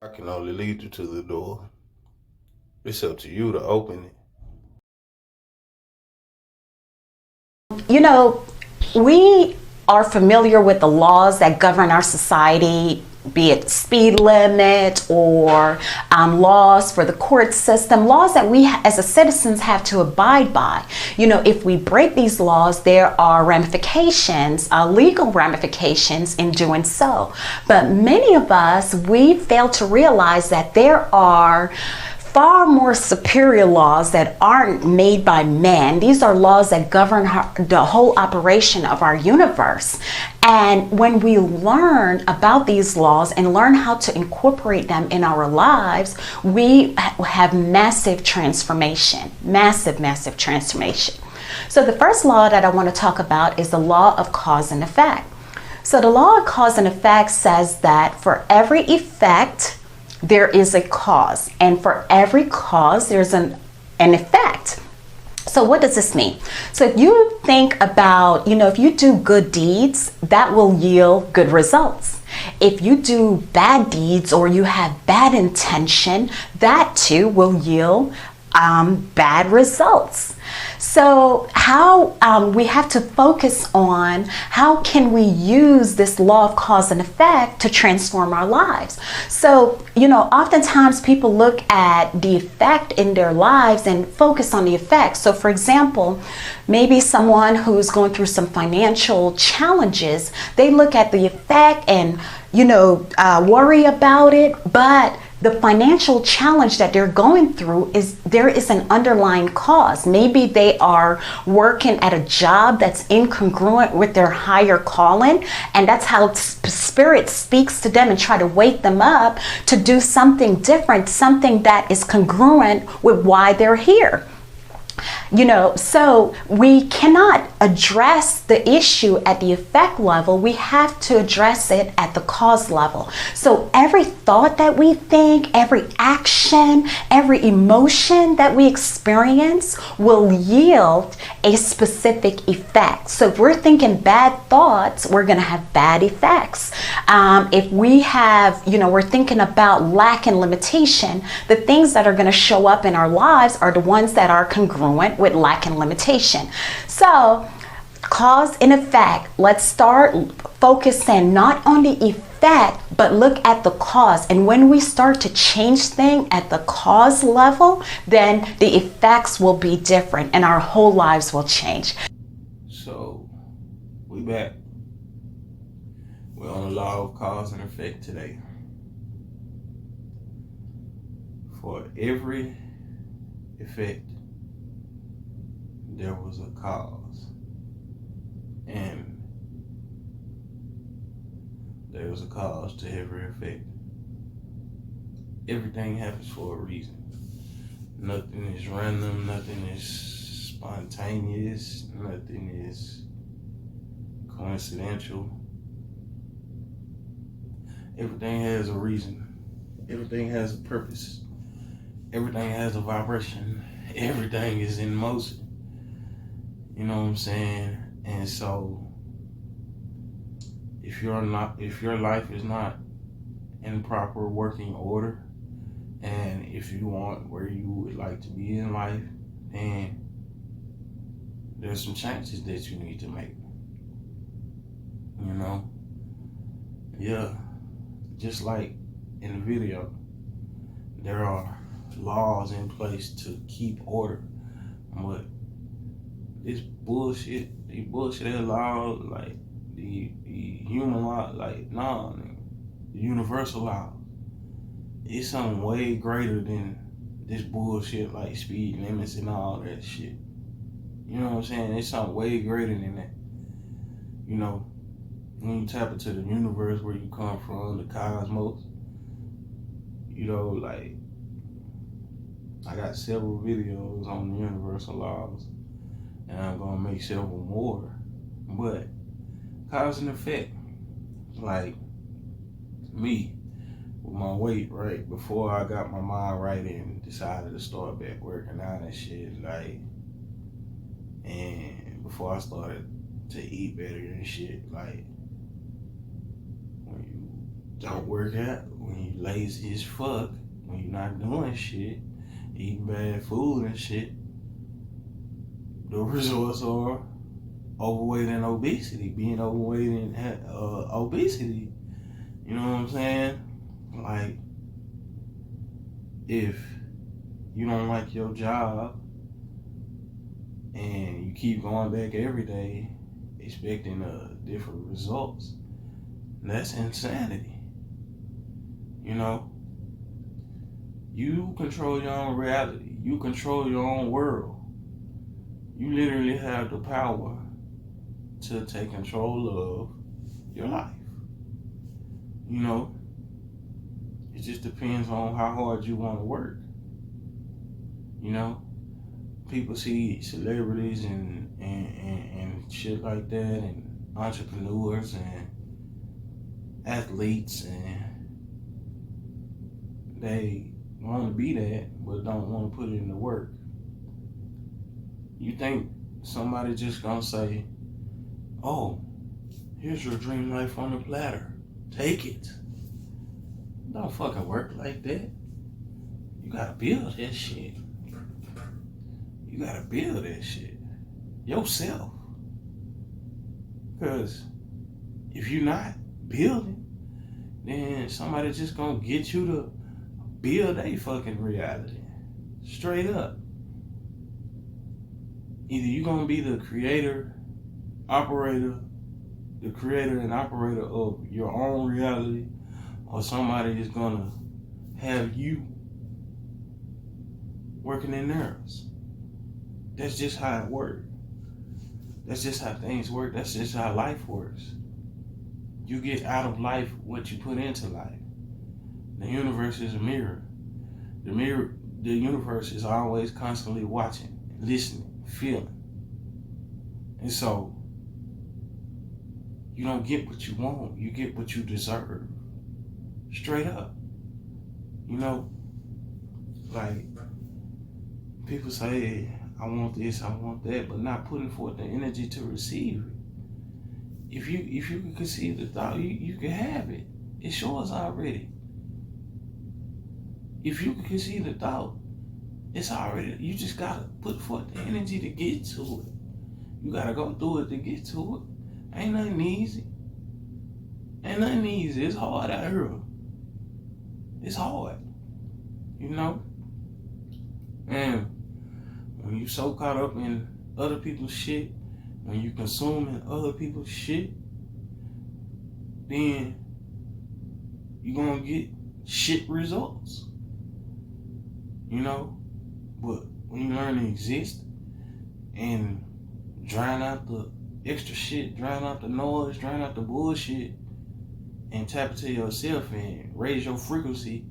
I can only lead you to the door. It's up to you to open it. You know, we are familiar with the laws that govern our society, be it speed limit or laws for the court system, laws that we as a citizens have to abide by. You know, if we break these laws, there are ramifications, legal ramifications in doing so. But many of us, we fail to realize that there are far more superior laws that aren't made by man. These are laws that govern the whole operation of our universe. And when we learn about these laws and learn how to incorporate them in our lives, we have massive transformation, massive transformation. So the first law that I want to talk about is the law of cause and effect. So the law of cause and effect says that for every effect, there is a cause, and for every cause there's an effect. So what does this mean? So if you think about, if you do good deeds, that will yield good results. If you do bad deeds or you have bad intention, that too will yield bad results. So how we have to focus on how can we use this law of cause and effect to transform our lives. So, oftentimes people look at the effect in their lives and focus on the effect. So for example, maybe someone who's going through some financial challenges, they look at the effect and, worry about it, but the financial challenge that they're going through there is an underlying cause. Maybe they are working at a job that's incongruent with their higher calling, and that's how spirit speaks to them and try to wake them up to do something different, something that is congruent with why they're here. So we cannot address the issue at the effect level. We have to address it at the cause level. So every thought that we think, every action, every emotion that we experience will yield a specific effect. So if we're thinking bad thoughts, we're going to have bad effects. If we have, we're thinking about lack and limitation, the things that are going to show up in our lives are the ones that are congruent with lack and limitation. So cause and effect, let's start focusing not on the effect, but look at the cause. And when we start to change things at the cause level, then the effects will be different and our whole lives will change. So, we back. We're on the law of cause and effect today. For every effect, there was a cause. And there was a cause to every effect. Everything happens for a reason. Nothing is random, nothing is spontaneous, nothing is coincidental. Everything has a reason. Everything has a purpose. Everything has a vibration. Everything is in motion. You know what I'm saying? And so if your life is not in proper working order, and if you want where you would like to be in life, then there's some changes that you need to make. Yeah. Just like in the video, there are laws in place to keep order. But these bullshit laws, like the human law, like the universal law, it's something way greater than this bullshit like speed limits and all that shit. You know what I'm saying? It's something way greater than that. When you tap into the universe where you come from, the cosmos, like I got several videos on the universal laws, and I'm gonna make several more. But cause and effect, like me with my weight, right? Before I got my mind right and decided to start back working out and shit, like, and before I started to eat better and shit, like, when you don't work out, when you lazy as fuck, when you're not doing shit, eating bad food and shit, the results are overweight and obesity. Being overweight and obesity. You know what I'm saying? Like, if you don't like your job and you keep going back every day expecting different results, that's insanity. You know, you control your own reality. You control your own world. You literally have the power to take control of your life. You know, it just depends on how hard you want to work. You know, people see celebrities and shit like that, and entrepreneurs and athletes, and they want to be that but don't want to put in the work. You think somebody just gonna say, oh, here's your dream life on the platter, take it? Don't fucking work like that. You gotta build that shit. You gotta build that shit yourself. Because if you're not building, then somebody just gonna get you to build a fucking reality. Straight up. Either you gonna be the creator and operator of your own reality, or somebody is gonna have you working in theirs. That's just how it works. That's just how things work. That's just how life works. You get out of life what you put into life. The universe is a mirror. The universe is always constantly watching, listening, feeling. And so, you don't get what you want. You get what you deserve. Straight up. You know, like, people say, I want this, I want that, but not putting forth the energy to receive it. If you can conceive the thought, you can have it. It's yours already. If you can conceive the thought, it's already, you just gotta put forth the energy to get to it. You gotta go through it to get to it. Ain't nothing easy. It's hard out here. It's hard. You know? And when you so caught up in other people's shit, when you consuming other people's shit, then you gonna get shit results. You know? But when you learn to exist and drown out the extra shit, drown out the noise, drown out the bullshit, and tap into yourself and raise your frequency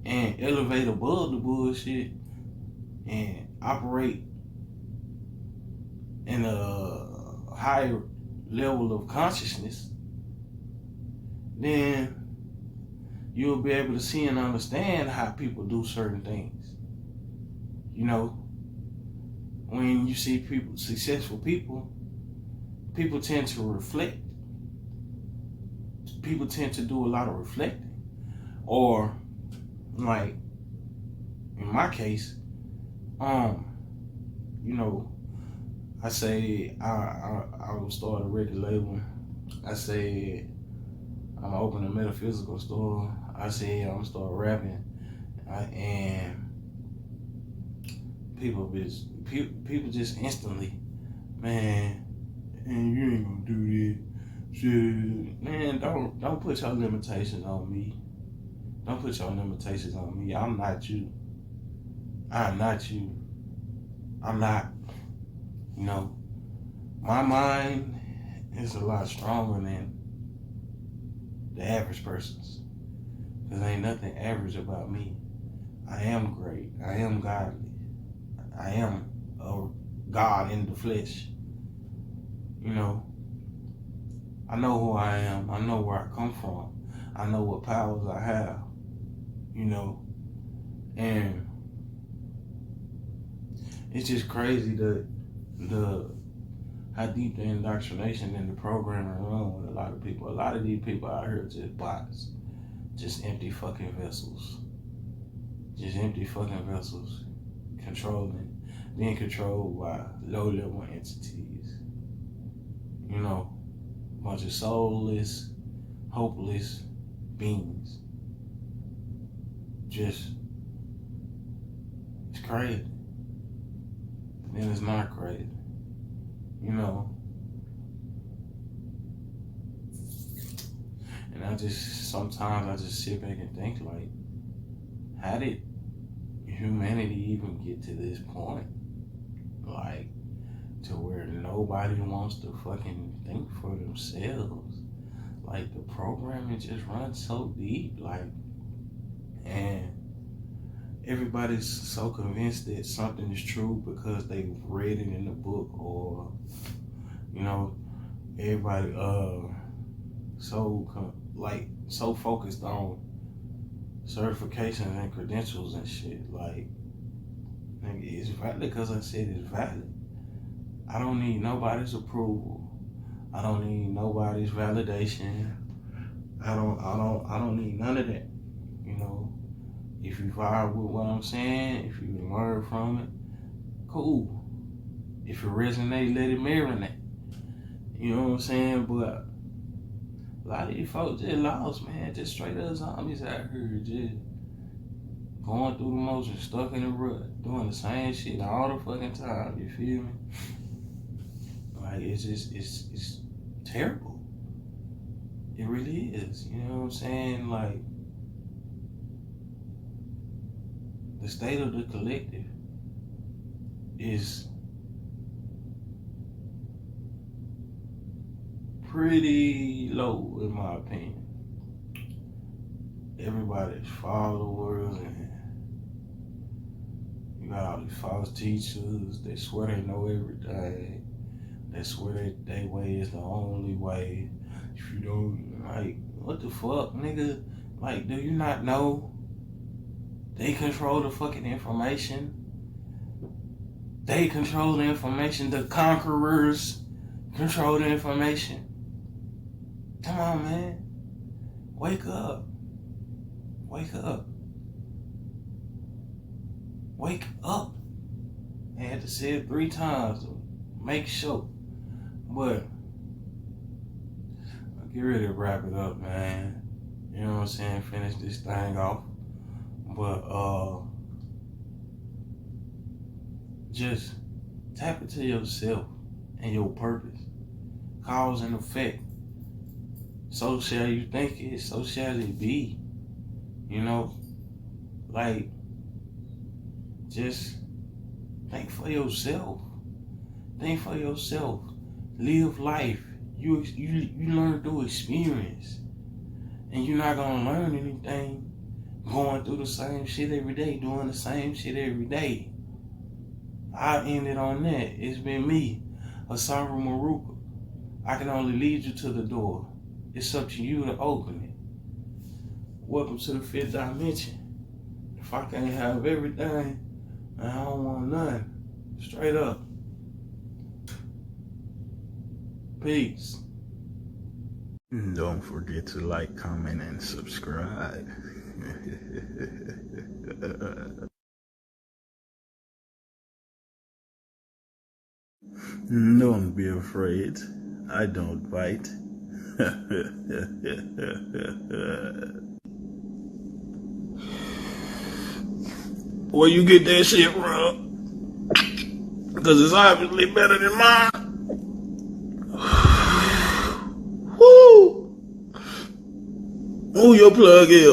and elevate above the bullshit and operate in a higher level of consciousness, then you'll be able to see and understand how people do certain things. You know, when you see people, successful people tend to reflect. People tend to do a lot of reflecting. Or, like, in my case, you know, I say I will start a record label. I say I'm gonna open a metaphysical store. I say I'm gonna start rapping, and people just instantly, man, and you ain't gonna do this. Shit, man, don't put your limitations on me. Don't put your limitations on me. I'm not you. I'm not you. I'm not, you know, my mind is a lot stronger than the average person's. Because ain't nothing average about me. I am great. I am godly. I am a God in the flesh. You know, I know who I am. I know where I come from. I know what powers I have. You know, and it's just crazy that the how deep the indoctrination and the programming run with a lot of people. A lot of these people out here are just bots, just empty fucking vessels, just empty fucking vessels, being controlled by low-level entities. You know, a bunch of soulless, hopeless beings. Just, it's crazy. And it's not crazy. You know. And sometimes I just sit back and think, like, how did humanity even get to this point? Like, to where nobody wants to fucking think for themselves. Like, the programming just runs so deep, like, and everybody's so convinced that something is true because they've read it in the book, or, you know, everybody so focused on certifications and credentials and shit. Like, nigga, it's valid because I said it's valid. I don't need nobody's approval. I don't need nobody's validation. I don't need none of that. You know, if you vibe with what I'm saying, if you learn from it, cool. If it resonates, let it marinate. You know what I'm saying? But a lot of these folks just lost, man. Just straight up zombies out here, just going through the motions, stuck in the rut, doing the same shit all the fucking time. You feel me? Like, it's terrible. It really is. You know what I'm saying? Like, the state of the collective is pretty low, in my opinion. Everybody's followers, and you got all these false teachers. They swear they know everything. They swear that their way is the only way. If you don't, like, what the fuck, nigga? Like, do you not know they control the fucking information? They control the information. The conquerors control the information. Come on, man. Wake up. Wake up. Wake up. I had to say it 3 times to make sure. But I'll get ready to wrap it up, man. You know what I'm saying? Finish this thing off. But just tap into yourself and your purpose. Cause and effect. So shall you think it, so shall it be. You know? Like, just think for yourself. Think for yourself. Live life. You learn through experience. And you're not gonna learn anything going through the same shit every day, doing the same shit every day. I ended on that. It's been me, Asaru Maruka. I can only lead you to the door. It's up to you to open it. Welcome to the 5th dimension. If I can't have everything, I don't want nothing. Straight up. Peace. Don't forget to like, comment, and subscribe. Don't be afraid. I don't bite. Where you get that shit from? Because it's obviously better than mine. Woo! Who your plug is?